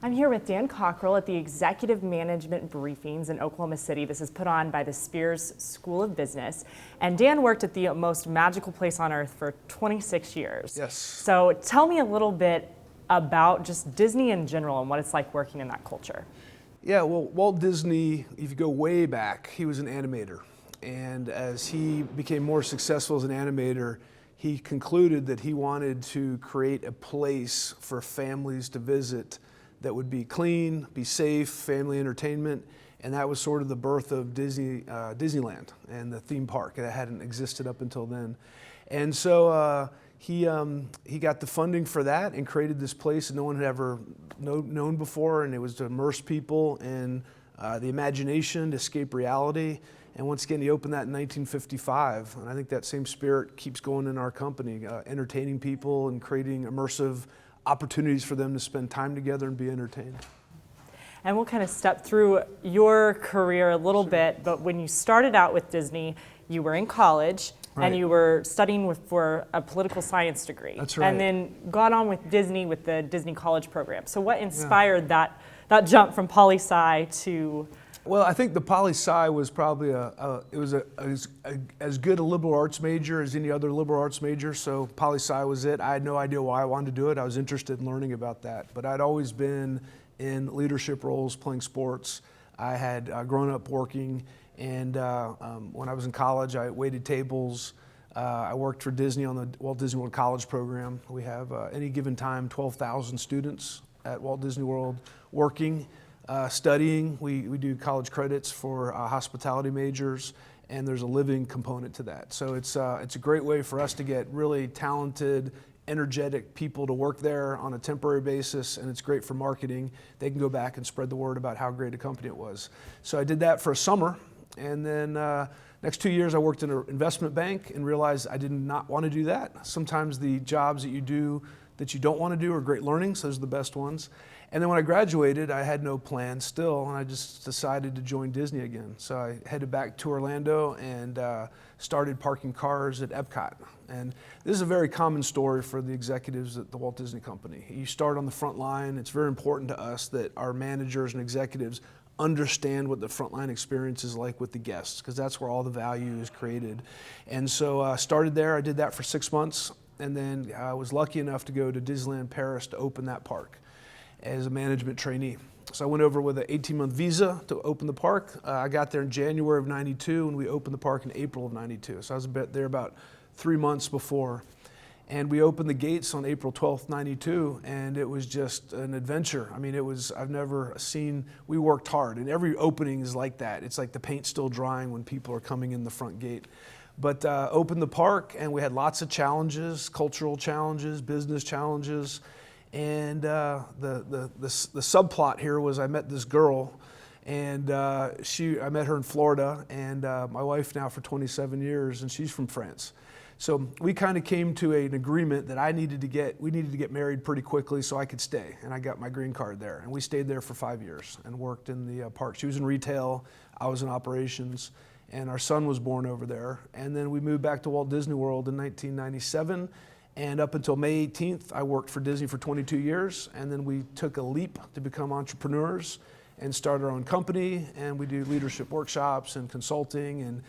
I'm here with Dan Cockrell at the Executive Management Briefings in Oklahoma City. This is put on by the Spears School of Business. And Dan worked at the most magical place on earth for 26 years. Yes. So tell me a little bit about just Disney in general and what it's like working in that culture. Yeah, well, Walt Disney, if you go way back, he was an animator. And as he became more successful as an animator, he concluded that he wanted to create a place for families to visit that would be clean, be safe, family entertainment, and that was sort of the birth of Disneyland and the theme park. That hadn't existed up until then. And so he got the funding for that and created this place that no one had ever known before, and it was to immerse people in the imagination, to escape reality. And once again, he opened that in 1955, and I think that same spirit keeps going in our company, entertaining people and creating immersive opportunities for them to spend time together and be entertained. And we'll kind of step through your career a little bit, but when you started out with Disney, you were in college. Right. And you were studying for a political science degree. That's right. And then got on with Disney with the Disney College program. So what inspired that jump from poli-sci to? Well, I think the poli-sci was probably as good a liberal arts major as any other liberal arts major, so poli-sci was it. I had no idea why I wanted to do it. I was interested in learning about that, but I'd always been in leadership roles, playing sports. I had grown up working, and when I was in college, I waited tables. I worked for Disney on the Walt Disney World College program. We have, any given time, 12,000 students at Walt Disney World working. Studying, we do college credits for hospitality majors, and there's a living component to that. So it's a great way for us to get really talented, energetic people to work there on a temporary basis, and it's great for marketing. They can go back and spread the word about how great a company it was. So I did that for a summer, and then next 2 years I worked in an investment bank and realized I did not want to do that. Sometimes the jobs that you do that you don't want to do are great learnings. Those are the best ones. And then when I graduated, I had no plan still, and I just decided to join Disney again. So I headed back to Orlando and started parking cars at Epcot. And this is a very common story for the executives at the Walt Disney Company. You start on the front line. It's very important to us that our managers and executives understand what the frontline experience is like with the guests, because that's where all the value is created. And so I started there. I did that for 6 months, and then I was lucky enough to go to Disneyland Paris to open that park as a management trainee. So I went over with an 18-month visa to open the park. I got there in January of '92, and we opened the park in April of '92. So I was there about 3 months before. And we opened the gates on April 12th, '92, and it was just an adventure. I mean, I've never seen, we worked hard, and every opening is like that. It's like the paint's still drying when people are coming in the front gate. But opened the park, and we had lots of challenges, cultural challenges, business challenges. And the subplot here was I met this girl, and I met her in Florida, and my wife now for 27 years, and she's from France. So we kind of came to an agreement that we needed to get married pretty quickly so I could stay, and I got my green card there. And we stayed there for 5 years and worked in the park. She was in retail, I was in operations, and our son was born over there. And then we moved back to Walt Disney World in 1997. And up until May 18th, I worked for Disney for 22 years, and then we took a leap to become entrepreneurs and start our own company, and we do leadership workshops and consulting and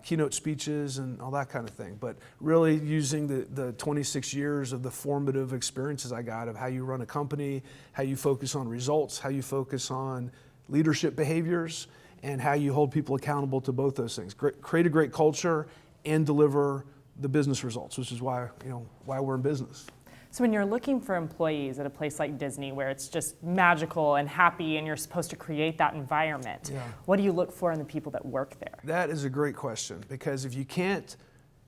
keynote speeches and all that kind of thing. But really using the 26 years of the formative experiences I got of how you run a company, how you focus on results, how you focus on leadership behaviors, and how you hold people accountable to both those things. Create a great culture and deliver the business results, which is why we're in business. So when you're looking for employees at a place like Disney where it's just magical and happy and you're supposed to create that environment, what do you look for in the people that work there? That is a great question, because if you can't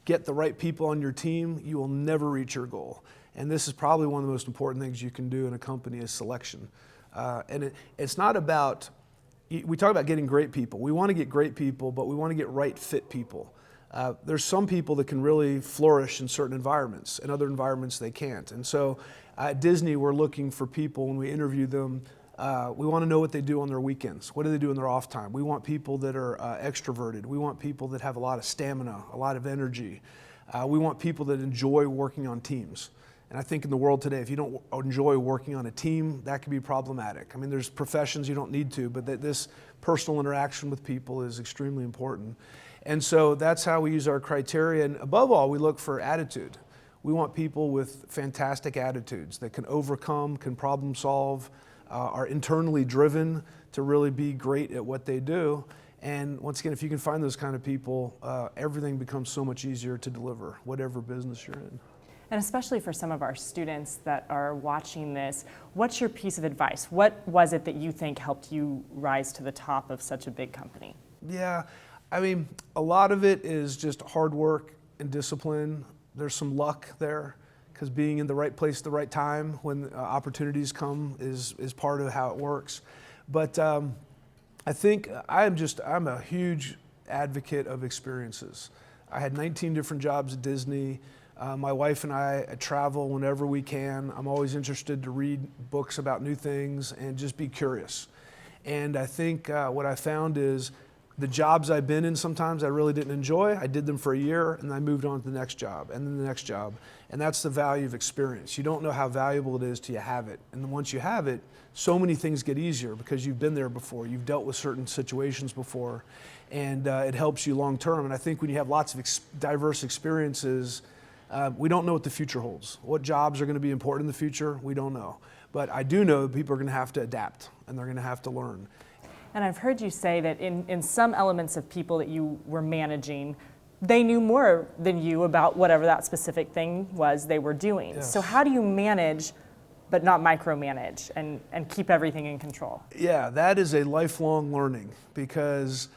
get the right people on your team, you will never reach your goal. And this is probably one of the most important things you can do in a company is selection. And it's not about, we talk about getting great people. We want to get great people, but we want to get right fit people. There's some people that can really flourish in certain environments, and other environments they can't. And so at Disney, we're looking for people when we interview them. We want to know what they do on their weekends. What do they do in their off time? We want people that are extroverted. We want people that have a lot of stamina, a lot of energy. We want people that enjoy working on teams. And I think in the world today, if you don't enjoy working on a team, that can be problematic. I mean, there's professions you don't need to, but this personal interaction with people is extremely important. And so that's how we use our criteria. And above all, we look for attitude. We want people with fantastic attitudes that can overcome, can problem solve, are internally driven to really be great at what they do. And once again, if you can find those kind of people, everything becomes so much easier to deliver, whatever business you're in. And especially for some of our students that are watching this, what's your piece of advice? What was it that you think helped you rise to the top of such a big company? Yeah, I mean, a lot of it is just hard work and discipline. There's some luck there, because being in the right place at the right time when opportunities come is part of how it works. But I think I'm a huge advocate of experiences. I had 19 different jobs at Disney. My wife and I travel whenever we can. I'm always interested to read books about new things and just be curious. And I think what I found is the jobs I've been in sometimes I really didn't enjoy. I did them for a year and I moved on to the next job and then the next job. And that's the value of experience. You don't know how valuable it is till you have it. And then once you have it, so many things get easier because you've been there before. You've dealt with certain situations before, and it helps you long term. And I think when you have lots of diverse experiences, we don't know what the future holds. What jobs are going to be important in the future, we don't know. But I do know that people are going to have to adapt and they're going to have to learn. And I've heard you say that in some elements of people that you were managing, they knew more than you about whatever that specific thing was they were doing. Yes. So how do you manage but not micromanage and keep everything in control? Yeah, that is a lifelong learning because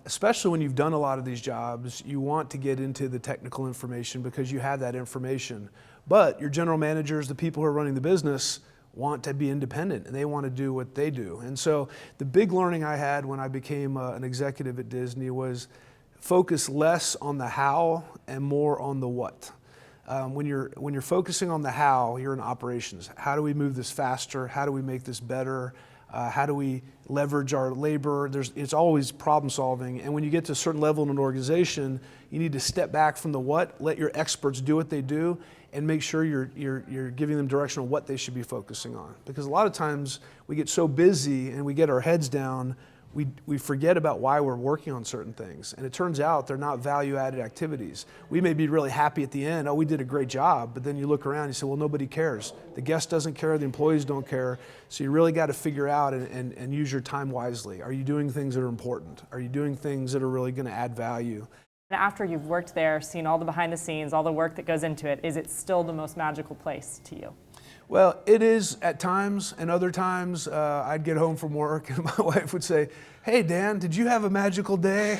especially when you've done a lot of these jobs, you want to get into the technical information because you have that information. But your general managers, the people who are running the business, want to be independent and they want to do what they do. And so the big learning I had when I became an executive at Disney was focus less on the how and more on the what. When you're focusing on the how, you're in operations. How do we move this faster? How do we make this better? How do we leverage our labor? It's always problem solving. And when you get to a certain level in an organization, you need to step back from the what, let your experts do what they do, and make sure you're giving them direction on what they should be focusing on. Because a lot of times we get so busy and we get our heads down, we forget about why we're working on certain things. And it turns out they're not value-added activities. We may be really happy at the end, oh, we did a great job, but then you look around and you say, well, nobody cares. The guest doesn't care, the employees don't care. So you really got to figure out and use your time wisely. Are you doing things that are important? Are you doing things that are really going to add value? After you've worked there, seen all the behind the scenes, all the work that goes into it, is it still the most magical place to you? Well, it is at times, and other times I'd get home from work and my wife would say, hey, Dan, did you have a magical day?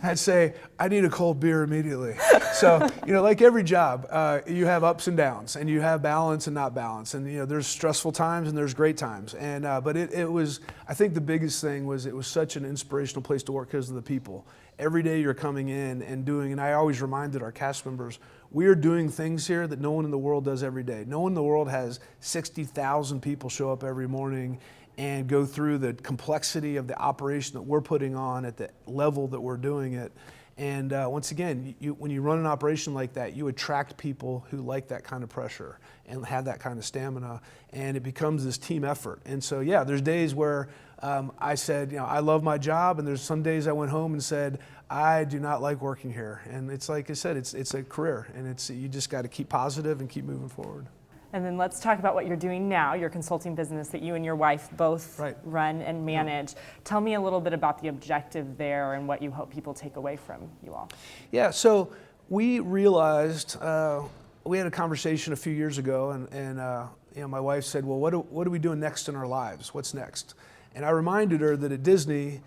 I'd say, I need a cold beer immediately. So, like every job, you have ups and downs, and you have balance and not balance. And, there's stressful times and there's great times. And but it was, I think the biggest thing was it was such an inspirational place to work because of the people. Every day you're coming in and doing, and I always reminded our cast members, we are doing things here that no one in the world does every day. No one in the world has 60,000 people show up every morning and go through the complexity of the operation that we're putting on at the level that we're doing it. And once again, when you run an operation like that, you attract people who like that kind of pressure and have that kind of stamina, and it becomes this team effort. And so, yeah, there's days where I said, I love my job, and there's some days I went home and said, I do not like working here. And it's like I said, it's a career, and you just got to keep positive and keep moving forward. And then let's talk about what you're doing now, your consulting business that you and your wife both run and manage. Yeah. Tell me a little bit about the objective there and what you hope people take away from you all. Yeah, so we realized, we had a conversation a few years ago, and my wife said, well, what are we doing next in our lives? What's next? And I reminded her that at Disney,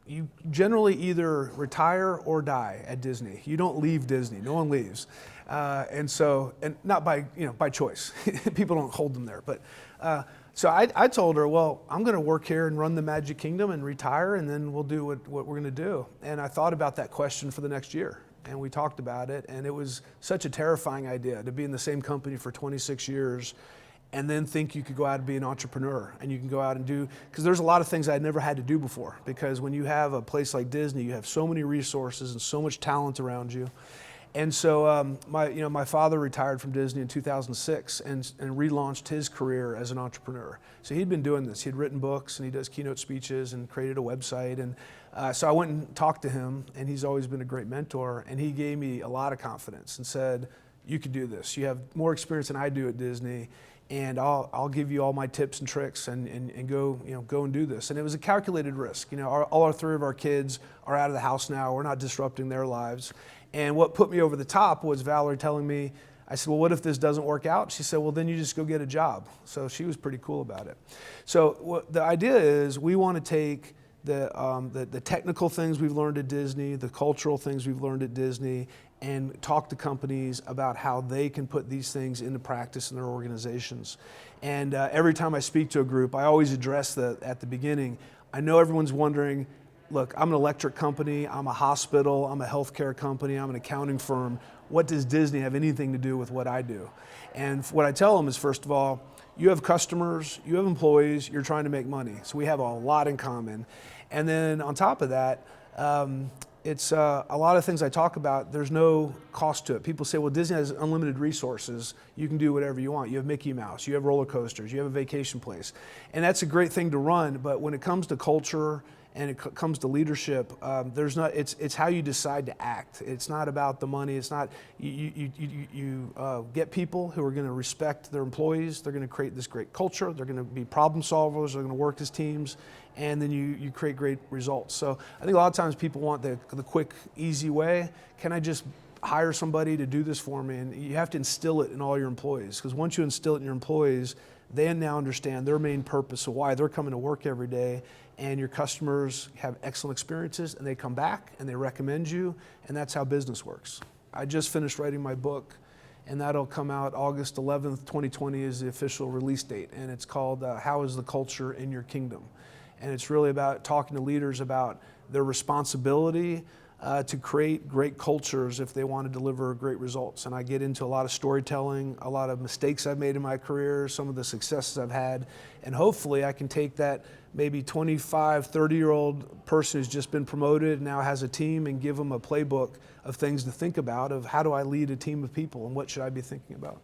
you generally either retire or die at Disney. You don't leave Disney. No one leaves. And not by choice. People don't hold them there. But so I told her, well, I'm going to work here and run the Magic Kingdom and retire, and then we'll do what we're going to do. And I thought about that question for the next year, and we talked about it. And it was such a terrifying idea to be in the same company for 26 years and then think you could go out and be an entrepreneur and you can go out and do, because there's a lot of things I'd never had to do before, because when you have a place like Disney, you have so many resources and so much talent around you. And so my father retired from Disney in 2006 and relaunched his career as an entrepreneur. So he'd been doing this. He'd written books and he does keynote speeches and created a website. And so I went and talked to him, and he's always been a great mentor. And he gave me a lot of confidence and said, you can do this. You have more experience than I do at Disney, and I'll give you all my tips and tricks and go and do this. And it was a calculated risk. All three of our kids are out of the house now. We're not disrupting their lives. And what put me over the top was Valerie telling me, I said, well, what if this doesn't work out? She said, well, then you just go get a job. So she was pretty cool about it. So the idea is we want to take the technical things we've learned at Disney, the cultural things we've learned at Disney, and talk to companies about how they can put these things into practice in their organizations. And every time I speak to a group, I always address at the beginning, I know everyone's wondering, look, I'm an electric company, I'm a hospital, I'm a healthcare company, I'm an accounting firm. What does Disney have anything to do with what I do? And what I tell them is, first of all, you have customers, you have employees, you're trying to make money. So we have a lot in common. And then on top of that, it's a lot of things I talk about, there's no cost to it. People say, well, Disney has unlimited resources. You can do whatever you want. You have Mickey Mouse, you have roller coasters, you have a vacation place. And that's a great thing to run, but when it comes to culture and it comes to leadership, it's how you decide to act. It's not about the money. It's not, you get people who are going to respect their employees. They're going to create this great culture. They're going to be problem solvers. They're going to work as teams. And then you create great results. So I think a lot of times people want the quick, easy way. Can I just hire somebody to do this for me? And you have to instill it in all your employees, because once you instill it in your employees, they now understand their main purpose of why they're coming to work every day, and your customers have excellent experiences and they come back and they recommend you, and that's how business works. I just finished writing my book, and that'll come out August 11th, 2020 is the official release date, and it's called How is the Culture in Your Kingdom? And it's really about talking to leaders about their responsibility to create great cultures if they want to deliver great results. And I get into a lot of storytelling, a lot of mistakes I've made in my career, some of the successes I've had, and hopefully I can take that maybe 25, 30-year-old person who's just been promoted and now has a team and give them a playbook of things to think about, of how do I lead a team of people and what should I be thinking about.